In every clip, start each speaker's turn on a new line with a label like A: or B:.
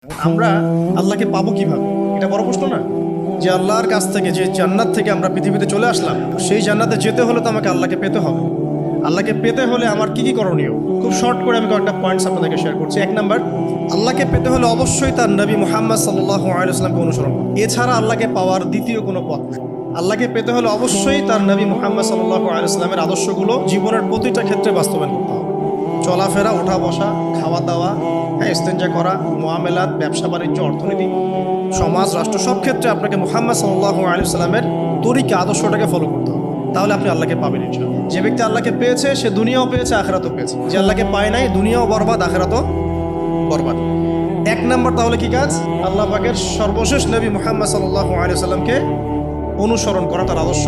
A: আমরা আল্লাহকে পাবো কিভাবে, এটা বড় প্রশ্ন না? যে আল্লাহর কাছ থেকে, যে জান্নাত থেকে আমরা পৃথিবীতে চলে আসলাম, সেই জান্নাতে যেতে হলে তো আমাকে আল্লাহকে পেতে হবে। আল্লাহকে পেতে হলে আমার কি কি করণীয়, খুব শর্ট করে আমি কয়েকটা পয়েন্টস আপনাদেরকে শেয়ার করছি। এক নাম্বার, আল্লাহকে পেতে হলে অবশ্যই তার নবী মুহাম্মদ সাল্লাল্লাহু আলাইহি ওয়াসাল্লামকে অনুসরণ করুন। এছাড়া আল্লাহকে পাওয়ার দ্বিতীয় কোনো পথ নেই। আল্লাহকে পেতে হলে অবশ্যই তার নবী মুহাম্মদ সাল্লাল্লাহু আলাইহি ওয়াসাল্লামের আদর্শগুলো জীবনের প্রতিটা ক্ষেত্রে বাস্তবায়ন করতে হবে। চলাফেরা, ওঠা বসা, খাওয়া দাওয়া, ইস্তেঞ্জা করা, মুআমেলাত, ব্যবসা বাণিজ্য, অর্থনীতি, সমাজ, রাষ্ট্র, সব ক্ষেত্রে আপনাকে মুহাম্মদ সাল্লাল্লাহু আলাইহি ওয়াসাল্লামের তরিকা, আদর্শটাকে ফলো করতে হবে। তাহলে আপনি আল্লাহকে পাবেন ইনশাআল্লাহ। যে ব্যক্তি আল্লাহকে পেয়েছে সে দুনিয়াও পেয়েছে, আখিরাতও পেয়েছে। যে আল্লাহকে পায় নাই, দুনিয়াও বরবাদ, আখিরাতও বরবাদ। এক নাম্বার তাহলে কি কাজ? আল্লাহ পাকের সর্বশেষ নবী মুহাম্মদ সাল্লাল্লাহু আলাইহি ওয়াসাল্লামকে অনুসরণ করা, তার আদর্শ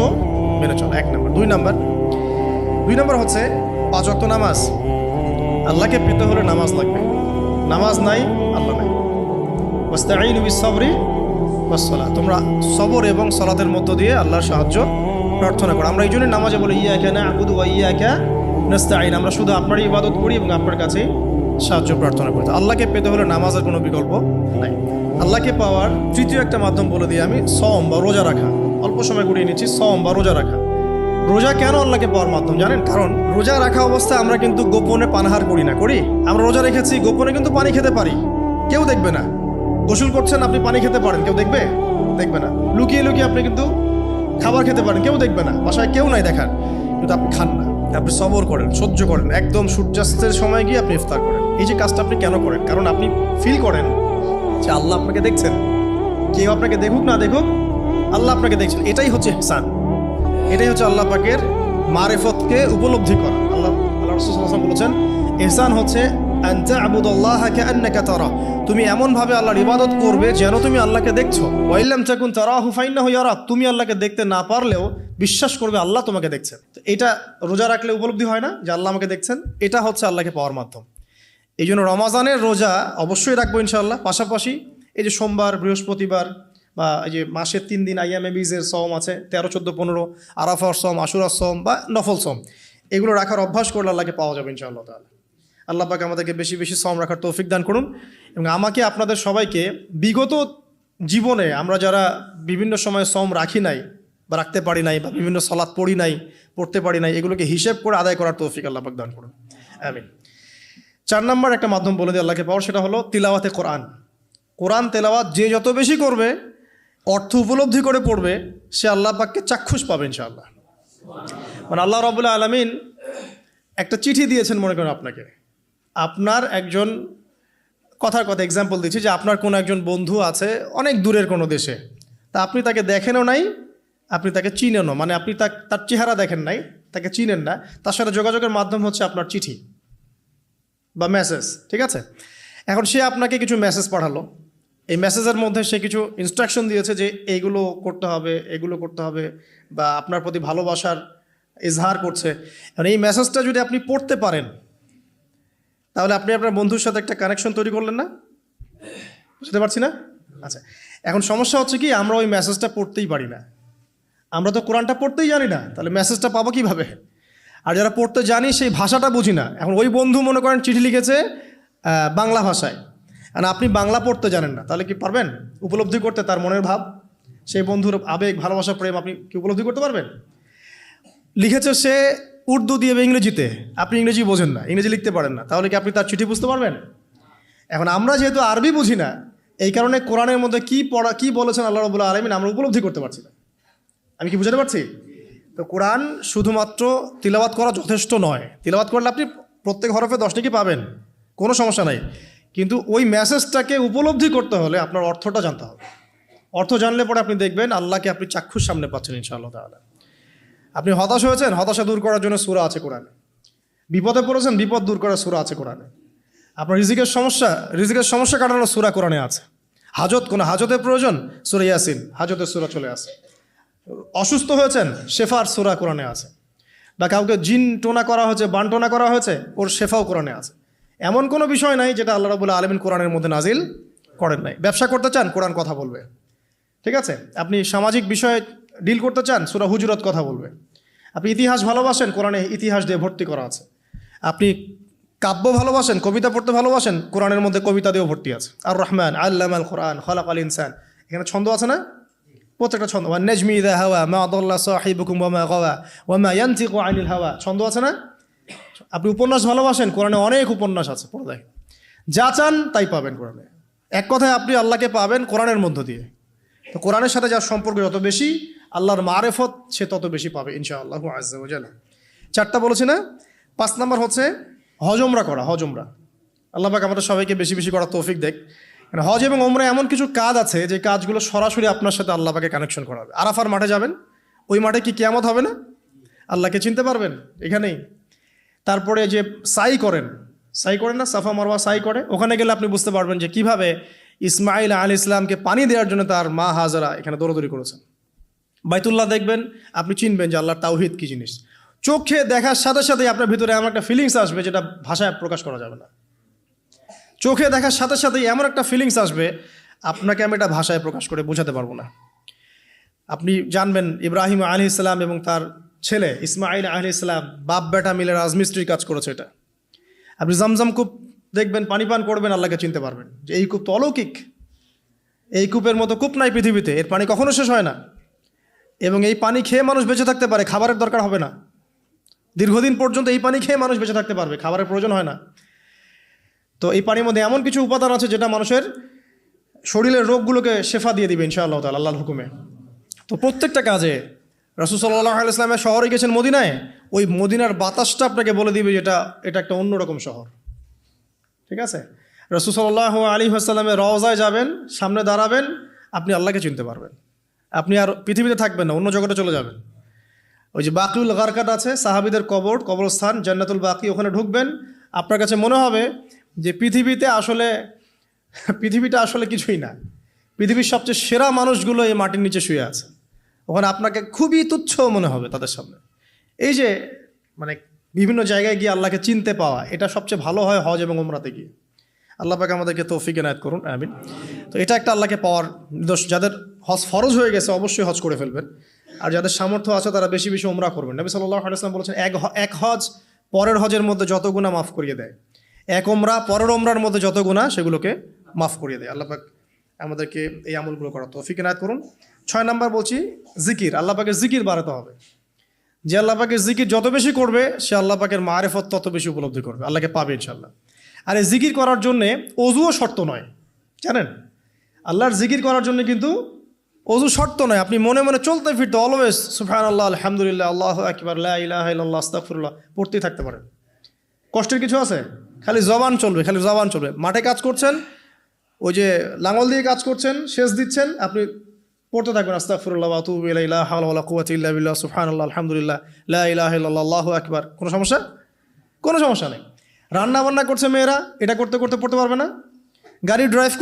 A: মেনে চলা, এক নাম্বার। দুই নাম্বার হচ্ছে 5 ওয়াক্ত নামাজ। আল্লাহকে পেতে হলে নামাজ লাগবে। নামাজ নাই, আল্লাহ নাই। ওয়াস্তাঈনু বিস-সাবরি ওয়াস-সালাহ, তোমরা সবর এবং সালাতের মধ্য দিয়ে আল্লাহর সাহায্য প্রার্থনা করো। আমরা এই জন্য নামাজে বলি ইয়াকা না'বুদু ওয়া ইয়াকা নাস্তাঈন, আমরা শুধু আপনারই ইবাদত করি এবং আপনার কাছেই সাহায্য প্রার্থনা করি। আল্লাহকে পেতে হলে নামাজের কোনো বিকল্প নাই। আল্লাহকে পাওয়ার তৃতীয় একটা মাধ্যম বলে দিই আমি, সওম বা রোজা রাখা। অল্প সময় ঘুরিয়ে নিচ্ছি, সওম বা রোজা রাখা। রোজা কেন আল্লাহকে পাওয়ার মাধ্যম জানেন? কারণ রোজা রাখা অবস্থায় আমরা কিন্তু গোপনে পানাহার করি না, করি? আমরা রোজা রেখেছি, গোপনে কিন্তু পানি খেতে পারি, কেউ দেখবে না। গোসল করছেন, আপনি পানি খেতে পারেন, কেউ দেখবে? দেখবে না। লুকিয়ে লুকিয়ে আপনি কিন্তু খাবার খেতে পারেন, কেউ দেখবে না, বাসায় কেউ নাই দেখার, কিন্তু আপনি খান না। আপনি সবর করেন, সহ্য করেন, একদম সূর্যাস্তের সময় গিয়ে আপনি ইফতার করেন। এই যে কাজটা আপনি কেন করেন? কারণ আপনি ফিল করেন যে আল্লাহ আপনাকে দেখছেন। কেউ আপনাকে দেখুক না দেখুক, আল্লাহ আপনাকে দেখছেন। এটাই হচ্ছে ইহসান, এটাই হচ্ছে আল্লাহ পাকের মারিফতকে উপলব্ধি করা। আল্লাহ রাসূল সাল্লাল্লাহু আলাইহি ওয়াসাল্লাম বলেছেন, ইহসান হচ্ছে আন তা'বুদাল্লাহা কাআন্নাকা তারা, তুমি এমনভাবে আল্লাহর ইবাদত করবে যেন তুমি আল্লাহকে দেখছো। ওয়া ইল্লাম তাকুন তারাহু ফাইন্নাহু ইয়ারাক, তুমি আল্লাহকে দেখতে না পারলেও বিশ্বাস করবে আল্লাহ তোমাকে দেখছেন। তো এটা রোজা রাখলে উপলব্ধি হয় না যে আল্লাহ আমাকে দেখছেন? এটা হচ্ছে আল্লাহকে পাওয়ার মাধ্যম। এই জন্য রমাজানের রোজা অবশ্যই রাখবো ইনশাআল্লাহ। পাশাপাশি এই যে সোমবার, বৃহস্পতিবার বা এই যে মাসের 3 দিন আইয়ামে বীজের সওম আছে, 13, 14, 15, আরাফার সওম, আশুরার সওম বা নফল সওম, এগুলো রাখার অভ্যাস করলে আল্লাহকে পাওয়া যাবে ইনশাআল্লাহ তাআলা। আল্লাহ পাক আমাদেরকে বেশি বেশি সওম রাখার তৌফিক দান করুন। এবং আমাকে, আপনাদের সবাইকে বিগত জীবনে আমরা যারা বিভিন্ন সময় সওম রাখি নাই বা রাখতে পারি নাই, বা বিভিন্ন সালাত পড়ি নাই, পড়তে পারি নাই, এগুলোকে হিসেব করে আদায় করার তৌফিক আল্লাহ পাক দান করুন, আমিন। 4 নম্বর একটা মাধ্যম বলে দিই আল্লাহকে পাওয়ার, সেটা হলো তিলাওয়াতে কোরআন। কোরআন তেলাওয়াত যে যত বেশি করবে, অর্থ উপলব্ধি করে পড়বে, সে আল্লাহ পাককে চাক্ষুষ পাবে ইনশাআল্লাহ। মানে আল্লাহ রাব্বুল আলামিন একটা চিঠি দিয়েছেন, মনে করেন আপনাকে, আপনার একজন, কথার কথা এক্সাম্পল দিচ্ছি, যে আপনার কোনো একজন বন্ধু আছে অনেক দূরের কোনো দেশে, তা আপনি তাকে দেখেনও নাই, আপনি তাকে চিনেনও, মানে আপনি তার চেহারা দেখেন নাই, তাকে চিনেন না, তার সাথে যোগাযোগের মাধ্যম হচ্ছে আপনার চিঠি বা মেসেজ, ঠিক আছে? এখন সে আপনাকে কিছু মেসেজ পাঠালো, এই মেসেজের মধ্যে সে কিছু ইনস্ট্রাকশন দিয়েছে যে এইগুলো করতে হবে, এগুলো করতে হবে, বা আপনার প্রতি ভালোবাসার ইজহার করছে। এখন এই মেসেজটা যদি আপনি পড়তে পারেন, তাহলে আপনি আপনার বন্ধুর সাথে একটা কানেকশন তৈরি করলেন না? বুঝতে পারছি না? আচ্ছা, এখন সমস্যা হচ্ছে কি, আমরা ওই মেসেজটা পড়তেই পারি না। আমরা তো কোরআনটা পড়তেই জানি না, তাহলে মেসেজটা পাবো কীভাবে? আর যারা পড়তে জানি সেই ভাষাটা বুঝি না। এখন ওই বন্ধু মনে করেন চিঠি লিখেছে বাংলা ভাষায়, আর আপনি বাংলা পড়তে জানেন না, তাহলে কি পারবেন উপলব্ধি করতে তার মনের ভাব, সেই বন্ধুর আবেগ, ভালোবাসা, প্রেম আপনি কি উপলব্ধি করতে পারবেন? লিখেছে সে উর্দু দিয়ে বা ইংরেজিতে, আপনি ইংরেজি বোঝেন না, ইংরেজি লিখতে পারেন না, তাহলে কি আপনি তার চিঠি বুঝতে পারবেন? এখন আমরা যেহেতু আরবি বুঝি না, এই কারণে কোরআনের মধ্যে কি বলেছেন আল্লাহ রাব্বুল আলামিন আমরা উপলব্ধি করতে পারছি না। আমি কি বুঝাতে পারছি? তো কোরআন শুধুমাত্র তিলাওয়াত করা যথেষ্ট নয়। তিলাওয়াত করলে আপনি প্রত্যেক হরফে 10 নেকি পাবেন, কোনো সমস্যা নাই, কিন্তু ওই মেসেজটাকে উপলব্ধি করতে হলে আপনার অর্থটা জানতে হবে। অর্থ জানলে পরে আপনি দেখবেন আল্লাহকে আপনি চাক্ষুষ সামনে পাচ্ছেন ইনশাআল্লাহ তাআলা। আপনি হতাশ হয়েছেন, হতাশা দূর করার জন্য সূরা আছে কোরআনে। বিপদে পড়েছেন, বিপদ দূর করার সূরা আছে কোরআনে। আপনার রিজিকের সমস্যা কাটানোর সূরা কোরআনে আছে। কোনো হাজতের প্রয়োজন, সূরা ইয়াসিন, হাজতের সূরা চলে আসে। অসুস্থ হয়েছেন, শেফার সূরা কোরআনে আছে। বা কাউকে জিন টোনা করা হয়েছে, বান টোনা করা হয়েছে, ওর শেফাও কোরআনে আছে। এমন কোনো বিষয় নাই যেটা আল্লাহ রাব্বুল আলামিন কোরআনের মধ্যে নাজিল করেন নাই। ব্যবসা করতে চান, কোরআন কথা বলবে, ঠিক আছে? আপনি সামাজিক বিষয়ে ডিল করতে চান, সূরা হুজুরাত কথা বলবে। আপনি ইতিহাস ভালোবাসেন, কোরআনে ইতিহাস দিয়ে ভর্তি করা আছে। আপনি কাব্য ভালোবাসেন, কবিতা পড়তে ভালোবাসেন, কোরআনের মধ্যে কবিতা দিয়েও ভর্তি আছে। আর রহমান আল্লামাল কোরআন খালাকাল ইনসান, এখানে ছন্দ আছে না? প্রত্যেকটা ছন্দ। ওয়ান নাজমি ইযা হাওয়া মা দাল্লা সাহিবুকুম ওয়া মা গাওয়া ওয়া মা ইয়ানতিকু আনিল হাওয়া, ছন্দ আছে না? আপনি উপন্যাস ভালোবাসেন, কোরআনে অনেক উপন্যাস আছে, পড়ে দেখেন। যা চান তাই পাবেন কোরআনে। এক কথায় আপনি আল্লাহকে পাবেন কোরআনের মধ্য দিয়ে। তো কোরআনের সাথে যার সম্পর্ক যত বেশি, আল্লাহর মারেফত সে তত বেশি পাবে ইনশাআল্লাহু আজ্জা ওয়া জাল্লা। 4টা বলেছি না? 5 নম্বর হচ্ছে হজ ওমরা করা। হজ ওমরা আল্লাহ পাক আমাদের সবাইকে বেশি বেশি করার তৌফিক দেখ। মানে হজ এবং ওমরা এমন কিছু কাজ আছে যে কাজগুলো সরাসরি আপনার সাথে আল্লাহ পাকে কানেকশন করা হবে। আরাফার মাঠে যাবেন, ওই মাঠে কি কিয়ামত হবে না? আল্লাহকে চিনতে পারবেন এখানেই। তারপরে যে সাই করেন না, সাফা মারওয়া সাই করে, ওখানে গেলে আপনি বুঝতে পারবেন যে কিভাবে ইসমাইল আলাইহিস ইসলামকে পানি দেওয়ার জন্য তার মা হাজারা এখানে দৌড়দৌড়ি করেছেন। বাইতুল্লাহ দেখবেন, আপনি চিনবেন যে আল্লাহর তাওহীদ কী জিনিস। চোখে দেখার সাথে সাথেই আপনার ভিতরে এমন একটা ফিলিংস আসবে যেটা ভাষায় প্রকাশ করা যাবে না। চোখে দেখার সাথে সাথেই এমন একটা ফিলিংস আসবে, আপনাকে আমি এটা ভাষায় প্রকাশ করে বোঝাতে পারবো না। আপনি জানবেন ইব্রাহিম আলাইহিস সালাম এবং তার ছেলে ইসমাইল আলাইহিস সালাম বাপ বেটা মিলে রাজমিস্ত্রির কাজ করেছে। এটা আপনি জমজম কূপ দেখবেন, পানি পান করবেন, আল্লাহকে চিনতে পারবেন যে এই কূপ তো অলৌকিক। এই কূপের মতো কূপ নাই পৃথিবীতে, এর পানি কখনো শেষ হয় না, এবং এই পানি খেয়ে মানুষ বেঁচে থাকতে পারে, খাবারের দরকার হবে না। দীর্ঘদিন পর্যন্ত এই পানি খেয়ে মানুষ বেঁচে থাকতে পারবে, খাবারের প্রয়োজন হয় না। তো এই পানির মধ্যে এমন কিছু উপাদান আছে যেটা মানুষের শরীরের রোগগুলোকে শেফা দিয়ে দিবে ইনশাআল্লাহ তাআলা আল্লাহর হুকুমে। তো প্রত্যেকটা কাজে রাসূল সাল্লাল্লাহু আলাইহি ওয়াসাল্লামের শহরে গেছেন মদিনায়, ওই মদিনার বাতাসটা আপনাকে বলে দিবে এটা একটা অন্যরকম শহর। ঠিক আছে? রাসূল সাল্লাল্লাহু আলাইহি ওয়াসাল্লামের রওজায় যাবেন, সামনে দাঁড়াবেন, আপনি আল্লাহকে চিনতে পারবেন। আপনি আর পৃথিবীতে থাকবেন না, অন্য জগতে চলে যাবেন। ওই যে বাকিউল গারকাত আছে, সাহাবীদের কবরস্থান জান্নাতুল বাকি, ওখানে ঢুকবেন, আপনার কাছে মনে হবে যে পৃথিবীটা আসলে কিছুই না। পৃথিবীর সবচেয়ে সেরা মানুষগুলো এই মাটির নিচে শুয়ে আছে, ওখানে আপনাকে খুবই তুচ্ছ মনে হবে তাদের সামনে। এই যে মানে বিভিন্ন জায়গায় গিয়ে আল্লাহকে চিনতে পাওয়া, এটা সবচেয়ে ভালো হয় হজ এবং উমরাতে গিয়ে। আল্লাহ পাক আমাদেরকে তৌফিক এনায়েত করুন, আমিন। তো এটা একটা আল্লাহকে পাওয়ার নিদর্শন। যাদের হজ ফরজ হয়ে গেছে অবশ্যই হজ করে ফেলবেন, আর যাদের সামর্থ্য আছে তারা বেশি বেশি উমরা করবেন। নবী সাল্লাল্লাহু আলাইহি ওয়াসাল্লাম বলেছেন, এক হজ পরের হজের মধ্যে যত গুনাহ মাফ করিয়ে দেয়, এক উমরা পরের উমরার মধ্যে যত গুনাহ সেগুলোকে মাফ করিয়ে দেয়। আল্লাহ পাক আমাদেরকে এই আমলগুলো করার তৌফিক এনায়েত করুন। 6 নম্বর বলছি জিকির। আল্লাহ পাকের জিকির বাড়াতে হবে। যে আল্লাহ পাকের জিকির যত বেশি করবে, সে আল্লাহ পাকের মারেফত তত বেশি উপলব্ধি করবে, আল্লাহকে পাবে ইনশাআল্লাহ। আর এই জিকির করার জন্যে অজুও শর্ত নয়, জানেন? আল্লাহর জিকির করার জন্য কিন্তু অজু শর্ত নয়। আপনি মনে মনে চলতে ফিরতে অলওয়েজ সুবহানাল্লাহ, আলহামদুলিল্লাহ, আল্লাহু আকবার, লা ইলাহা ইল্লাল্লাহ, আস্তাগফিরুল্লাহ পড়তেই থাকতে পারেন। কষ্টের কিছু আছে? খালি জবান চলবে। মাঠে কাজ করছেন, ওই যে লাঙল দিয়ে কাজ করছেন, সেচ দিচ্ছেন, আপনি পড়তে থাকবেন আস্তাগফিরুল্লাহ ওয়া আতুবু ইলাইহি, লা হাওলা ওয়ালা কুওয়াতা ইল্লা বিল্লাহ, সুবহানাল্লাহ, আলহামদুলিল্লাহ, লা ইলাহা ইল্লাল্লাহ, আল্লাহু আকবার। কোনো সমস্যা নেই। রান্না বান্না করছে মেয়েরা, এটা করতে করতে পড়তে পারবে না? গাড়ি ড্রাইভ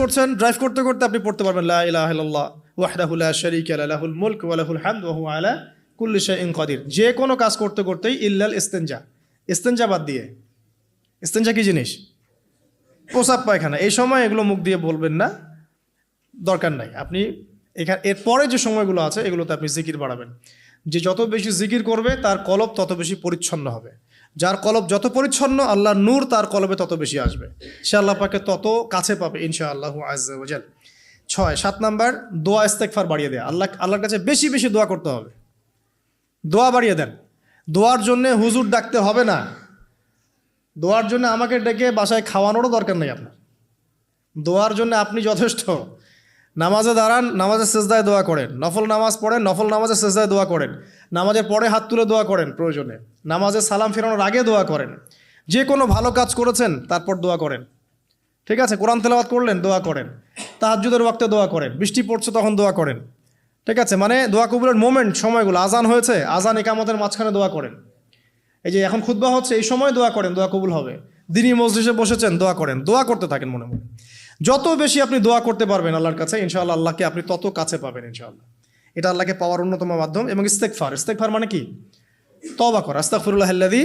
A: করতে করতে আপনি পড়তে পারবেন লা ইলাহা ইল্লাল্লাহ ওয়াহদাহু লা শারীকা লাহু, লাহুল মুলকু ওয়া লাহুল হামদু ওয়া হুয়া আলা কুল্লি শাইইন কাদির। যে কোনো কাজ করতে করতেই ইল্লাল ইস্তেনজা বাদ দিয়ে। ইস্তেনজা কি জিনিস? প্রসাব পায়খানা। এই সময় এগুলো মুখ দিয়ে বলবেন না, দরকার নাই। আপনি এরপরে যে সময়গুলো আছে এগুলোতে আপনি জিকির বাড়াবেন। যে যত বেশি জিকির করবে তার কলব তত বেশি পরিচ্ছন্ন হবে। যার কলব যত পরিচ্ছন্ন, আল্লাহর নূর তার কলবে তত বেশি আসবে, সে আল্লাহ পাকে তত কাছে পাবে ইনশাআল্লাহু আজ্জা ওয়া জাল। 7 নাম্বার দোয়া ইস্তেগফার বাড়িয়ে দেয়া। আল্লাহর কাছে বেশি বেশি দোয়া করতে হবে। দোয়া বাড়িয়ে দেন। দোয়ার জন্য হুজুর ডাকতে হবে না, দোয়ার জন্য আমাকে ডেকে বাসায় খাওয়ানোরও দরকার নেই আপনার। দোয়ার জন্য আপনি যথেষ্ট। নামাজে দাঁড়ান, নামাজের সেজদায় দোয়া করেন। নফল নামাজ পড়েন, নফল নামাজের সেজদায় দোয়া করেন। নামাজের পরে হাত তুলে দোয়া করেন প্রয়োজনে। নামাজে সালাম ফেরানোর আগে দোয়া করেন। যে কোনো ভালো কাজ করেছেন তারপর দোয়া করেন। ঠিক আছে? কোরআন তেলাওয়াত করলেন, দোয়া করেন। তাহাজ্জুদের ওয়াক্তে দোয়া করেন। বৃষ্টি পড়ছে তখন দোয়া করেন। ঠিক আছে? মানে দোয়া কবুলের মোমেন্ট, সময়গুলো, আজান হয়েছে, আজান ইকামতের মাঝখানে দোয়া করেন। এই যে এখন খুতবা হচ্ছে, এই সময় দোয়া করেন, দোয়া কবুল হবে। দিনী মজলিসে বসেছেন, দোয়া করেন। দোয়া করতে থাকেন মনে মনে। যত বেশি আপনি দোয়া করতে পারবেন আল্লাহর কাছে, ইনশাআল্লাহ আল্লাহকে আপনি তত কাছে পাবেন ইনশাআল্লাহ। এটা আল্লাহকে পাওয়ার অন্যতম মাধ্যম। এবং ইস্তেগফার মানে কি? তওবা করা। আস্তাগফিরুল্লাহাল্লাযী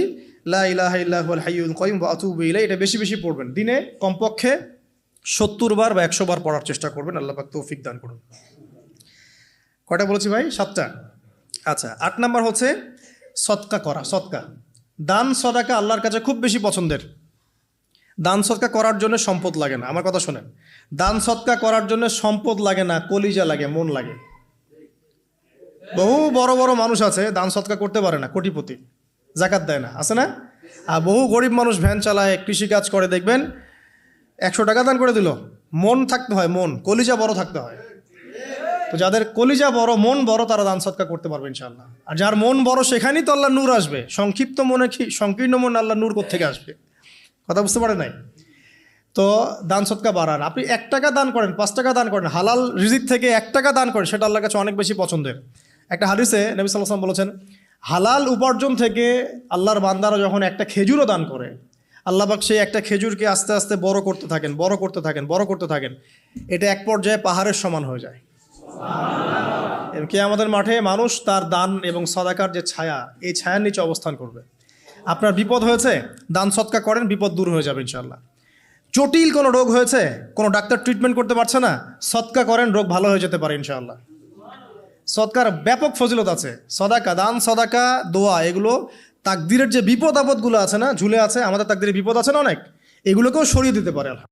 A: লা ইলাহা ইল্লা হুয়াল হাইয়ুল কাইয়ুম ওয়া আতুবু ইলাইহি। এটা বেশি বেশি পড়বেন। দিনে কমপক্ষে 70 বার বা 100 বার পড়ার চেষ্টা করবেন। আল্লাহ পাক তৌফিক দান করুন। কয়টা বলেছি ভাই? 7টা। আচ্ছা, 8 নাম্বার হচ্ছে সদকা করা। সদকা, দান সদাকা আল্লাহর কাছে খুব বেশি পছন্দের। দান সৎকা করার জন্য সম্পদ লাগে না, আমার কথা শোনেন। দান সৎকা করার জন্য সম্পদ লাগে না, কলিজা লাগে, মন লাগে। বহু বড় বড় মানুষ আছে দান সৎকা করতে পারে না, কোটিপতি, জাকাত দেয় না, আছে না? আর বহু গরিব মানুষ ভ্যান চালায়, কৃষিকাজ করে, দেখবেন 100 টাকা দান করে দিল, মন থাকতে হয়, মন, কলিজা বড় থাকতে হয়। তো যাদের কলিজা বড়, মন বড়, তারা দান সৎকা করতে পারবে ইনশাআল্লাহ। আর যার মন বড়, সেখানেই তো আল্লাহ নূর আসবে। সংক্ষিপ্ত মনে কি সংকীর্ণ মন, আল্লাহ নূর কোত্থেকে আসবে? কথা বুঝতে পারে নাই? তো দান সৎকা বাড়ান। আপনি 1 টাকা দান করেন, 5 টাকা দান করেন, হালাল রিজিক থেকে 1 টাকা দান করেন, সেটা আল্লাহর কাছে অনেক বেশি পছন্দের। একটা হাদিসে নবী সাল্লাল্লাহু আলাইহি ওয়াসাল্লাম বলেছেন, হালাল উপার্জন থেকে আল্লাহর বান্দারা যখন একটা খেজুরও দান করে, আল্লাহ পাক সেই একটা খেজুরকে আস্তে আস্তে বড় করতে থাকেন, বড় করতে থাকেন, বড় করতে থাকেন। এটা এক পর্যায়ে পাহাড়ের সমান হয়ে যায়। কিয়ামতের মাঠে মানুষ তার দান এবং সদাকার যে ছায়া, এই ছায়ার নিচে অবস্থান করবে। আপনার বিপদ হয়েছে, দান সৎকা করেন, বিপদ দূর হয়ে যাবে ইনশাআল্লাহ। জটিল কোনো রোগ হয়েছে, কোনো ডাক্তার ট্রিটমেন্ট করতে পারছে না, সৎকা করেন, রোগ ভালো হয়ে যেতে পারে ইনশাআল্লাহ। সৎকার ব্যাপক ফজিলত আছে। সদাকা, দান সদাকা, দোয়া, এগুলো তাকদিরের যে বিপদ আপদগুলো আছে না, ঝুলে আছে, আমাদের তাকদিরে বিপদ আছে না অনেক, এগুলোকেও সরিয়ে দিতে পারে আল্লাহ।